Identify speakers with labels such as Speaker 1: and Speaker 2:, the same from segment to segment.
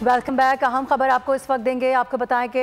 Speaker 1: Welcome back. अहम खबर आपको इस वक्त देंगे। आपको बताएं कि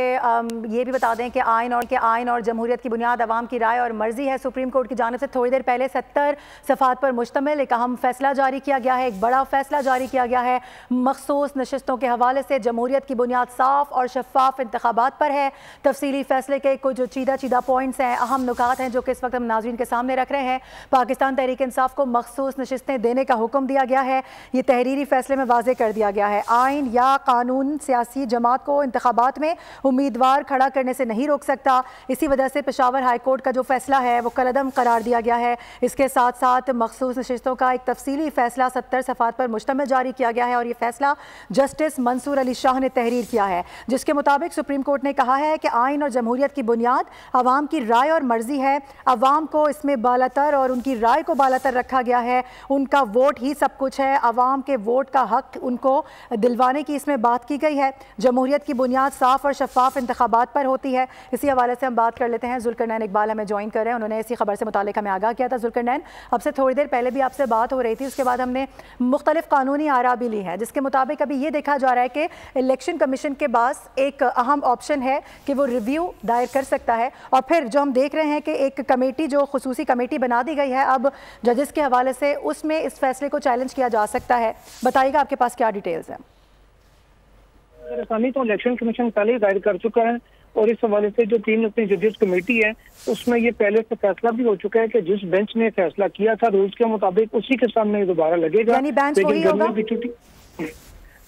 Speaker 1: ये भी बता दें कि आइन और जमहूरियत की बुनियाद अवाम की राय और मर्जी है। सुप्रीम कोर्ट की जानिब से थोड़ी देर पहले 70 सफ़ात पर मुश्तमिल एक अहम फैसला जारी किया गया है। एक बड़ा फैसला जारी किया गया है मखसूस नशिस्तों के हवाले से। जमहूरियत की बुनियाद साफ और शफाफ इंतखाबात पर है। तफसीली फैसले के कुछ चीदा पॉइंट्स हैं, अहम नुकात हैं जो कि इस वक्त हम नाज़रीन के सामने रख रहे हैं। पाकिस्तान तहरीक इंसाफ को मखसूस नशिस्तें देने का हुक्म दिया गया है। ये तहरीरी फैसले में वाज़े कर दिया गया है आइन या कानून सियासी जमात को इंतखाबात में उम्मीदवार खड़ा करने से नहीं रोक सकता। इसी वजह से पेशावर हाई कोर्ट का जो फैसला है वो कलअदम करार दिया गया है। इसके साथ साथ मखसूस नशिस्तों का एक तफसीली फैसला 70 सफ़ात पर मुश्तमिल जारी किया गया है और ये फैसला जस्टिस मंसूर अली शाह ने तहरीर किया है, जिसके मुताबिक सुप्रीम कोर्ट ने कहा है कि आइन और जमहूरियत की बुनियाद अवाम की राय और मर्जी है। अवाम को इसमें बालातर और उनकी राय को बालातर रखा गया है। उनका वोट ही सब कुछ है। अवाम के वोट का हक उनको दिलवाने की इसमें बात की गई है। जमहूरियत की बुनियाद साफ और शफाफ इंतखाबात पर होती है। इसी हवाले से हम बात कर लेते हैं। जुल्करनैन इकबाल हमें ज्वाइन कर रहे हैं। उन्होंने इसी खबर से मुतालिक हमें आगाह किया था। जुल्करनैन, अब से थोड़ी देर पहले भी आपसे बात हो रही थी, उसके बाद हमने मुख्तलिफ कानूनी आरा भी ली है, जिसके मुताबिक अभी ये देखा जा रहा है कि इलेक्शन कमीशन के पास एक अहम ऑप्शन है कि वो रिव्यू दायर कर सकता है। और फिर जो हम देख रहे हैं कि एक कमेटी, जो खुसूसी कमेटी बना दी गई है अब जजेस के हवाले से, उसमें इस फैसले को चैलेंज किया जा सकता है। बताइएगा आपके पास क्या डिटेल्स हैं?
Speaker 2: तो इलेक्शन कमीशन पहले ही दायर कर चुका है और इस हवाले से जो 3 अपनी जजेस कमेटी है उसमें ये पहले से फैसला भी हो चुका है कि जिस बेंच ने फैसला किया था रूल्स के मुताबिक उसी के सामने दोबारा लगेगा।
Speaker 1: यानी बेंच वही होगा?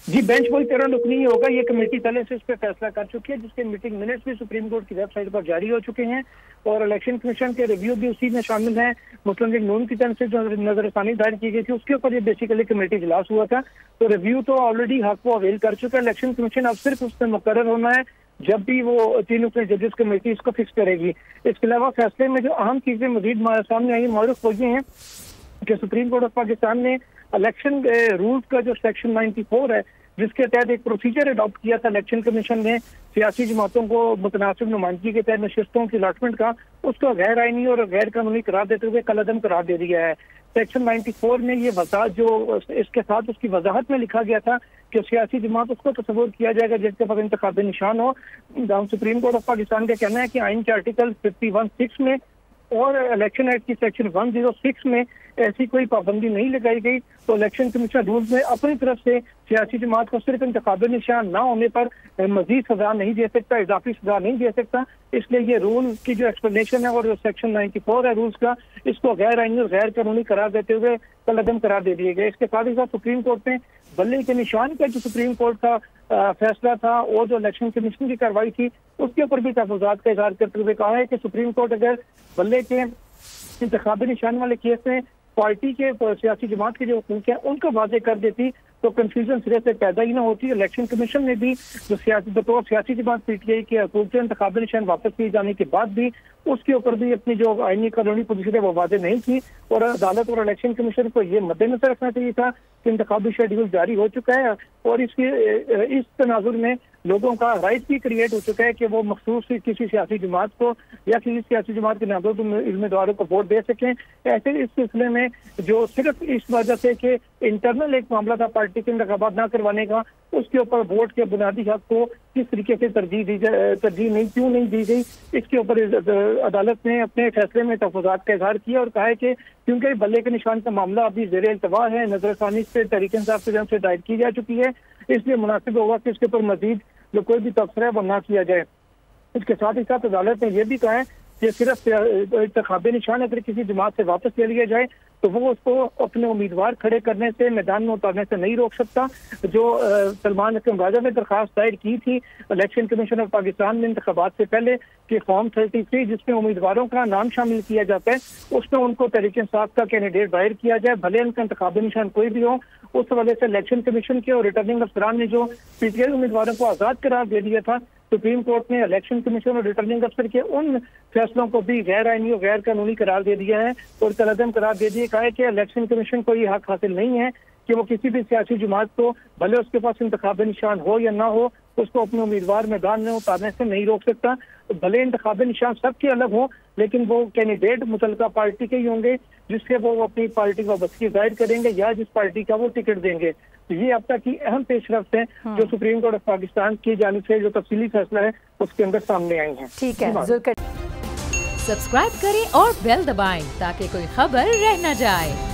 Speaker 2: जी, बेंच वही 13 रुकनी ही होगा। ये कमेटी पहले से इस पर फैसला कर चुकी है, जिसके मीटिंग मिनट्स भी सुप्रीम कोर्ट की वेबसाइट पर जारी हो चुके हैं और इलेक्शन कमीशन के रिव्यू भी उसी में शामिल है। मुस्लिम लीग नून की तरफ से जो नजरसानी दायर की गई थी उसके ऊपर ये बेसिकली कमेटी इजलास हुआ था, तो रिव्यू तो ऑलरेडी हक को अवेल कर चुका है। इलेक्शन कमीशन अब सिर्फ उस पर मुकर्रर होना है जब भी वो 3 अपने जजेस कमेटी इसको फिक्स करेगी। इसके अलावा फैसले में जो अहम चीजें मजीद सामने आई मारूफ हो गई हैं कि सुप्रीम कोर्ट ऑफ पाकिस्तान ने इलेक्शन रूल्स का जो सेक्शन 94 है, जिसके तहत एक प्रोसीजर अडॉप्ट किया था इलेक्शन कमीशन ने सियासी जमातों को मुतनासिब नुमाइंदगी के तहत नशिस्तों की अलॉटमेंट का, उसको गैर आइनी और गैर कानूनी करार देते हुए कलअदम करार दे दिया है। सेक्शन 94 में ये वजाहत जो इसके साथ उसकी वजाहत में लिखा गया था कि सियासी जमात उसको तस्वुर किया जाएगा जिसके पास इंतखाबी निशान हो। सुप्रीम कोर्ट ऑफ पाकिस्तान का कहना है कि आइन के आर्टिकल 51(6) में और इलेक्शन एक्ट की सेक्शन 106 में ऐसी कोई पाबंदी नहीं लगाई गई, तो इलेक्शन कमीशन रूल्स में अपनी तरफ से सियासी जमात को सिर्फ इंतखाबी निशान ना होने पर मजीद सजा नहीं दे सकता, इजाफी सजा नहीं दे सकता। इसलिए ये रूल की जो एक्सप्लेनेशन है और जो सेक्शन 94 है रूल्स का, इसको गैर आइनी और गैर कानूनी करार देते हुए कलअदम करार दे दिए गए। इसके साथ ही साथ सुप्रीम कोर्ट ने बल्ले के निशान का जो सुप्रीम कोर्ट का फैसला था और जो इलेक्शन कमीशन की कार्रवाई थी उसके ऊपर भी तहफ़्फ़ुज़ात का इज़हार करते हुए कहा है कि सुप्रीम कोर्ट अगर बल्ले के इंतखाबी निशान वाले केस में पार्टी के सियासी जमात के जो हुकूक है उनको वाजे कर देती तो कंफ्यूजन सिरे से पैदा ही ना होती। इलेक्शन कमीशन ने भी जो बतौर सियासी जमात पीटीआई के हुकूक के इंतखाबी निशान वापस किए जाने के बाद भी उसके ऊपर भी अपनी जो आईनी कानूनी पोजीशन है वो वाजे नहीं की और अदालत और इलेक्शन कमीशन को ये मद्देनजर रखना चाहिए था कि इंतखाबी शेड्यूल जारी हो चुका है और इस तनाजुर में लोगों का राइट भी क्रिएट हो चुका है कि वो मखसूस किसी सियासी जमात को या किसी सियासी जमात के नामजद उम्मीदवारों को वोट दे सकें। ऐसे इस सिलसिले में जो सिर्फ इस वजह से कि इंटरनल एक मामला था पार्टी के इंतखाबात ना करवाने का, उसके ऊपर वोट के बुनियादी हक को किस तरीके से तरजीह क्यों नहीं दी गई, इसके ऊपर अदालत ने अपने फैसले में तहफ़्फ़ुज़ात का इज़हार किया और कहा है कि क्योंकि बल्ले के निशान का मामला अभी ज़ेरे इल्तवा है, नजरसानी से तहरीक इंसाफ की तरफ से दायर की जा चुकी है, इसलिए मुनासिब होगा कि इसके ऊपर मजीद जो कोई भी तबसरा है वो ना किया जाए। इसके साथ ही साथ अदालत ने यह भी कहा है कि सिर्फ इंतखाबी निशान अगर किसी जमात से वापस ले लिया जाए तो वो उसको अपने उम्मीदवार खड़े करने से, मैदान में उतारने से नहीं रोक सकता। जो सलमान अकरम राजा ने दरख्वास्त दायर की थी इलेक्शन कमीशन ऑफ पाकिस्तान में इंतखाबात से पहले कि फॉर्म 33 जिसमें उम्मीदवारों का नाम शामिल किया जाता है उसमें उनको तहरीक इंसाफ का कैंडिडेट दायर किया जाए, भले उनका इंतखाबी निशान कोई भी हो। उस हवाले से इलेक्शन कमीशन के और रिटर्निंग अफसरान ने जो पीटीआई उम्मीदवारों को आज़ाद करार दे दिया था, सुप्रीम कोर्ट ने इलेक्शन कमीशन और रिटर्निंग अफसर के उन फैसलों को भी गैर आइनी और गैर कानूनी करार दे दिया है और कलअदम करार दे दिया। कहा है कि इलेक्शन कमीशन को ये हक हासिल नहीं है कि वो किसी भी सियासी जमात को, भले उसके पास इंतखाबी निशान हो या ना हो, उसको अपने उम्मीदवार मैदान में उतारने से नहीं रोक सकता। भले इंतखाबी निशान सबके अलग हो लेकिन वो कैंडिडेट मुतलका पार्टी के ही होंगे जिससे वो अपनी पार्टी का वाबस्तगी जाहिर करेंगे या जिस पार्टी का वो टिकट देंगे। तो ये अब तक की अहम पेशरफ्त है जो सुप्रीम कोर्ट ऑफ पाकिस्तान की जानिब से जो तफसीली फैसला है उसके अंदर सामने आई है।
Speaker 1: ठीक है,
Speaker 3: सब्सक्राइब करें और बेल दबाएं ताकि कोई खबर रह न जाए।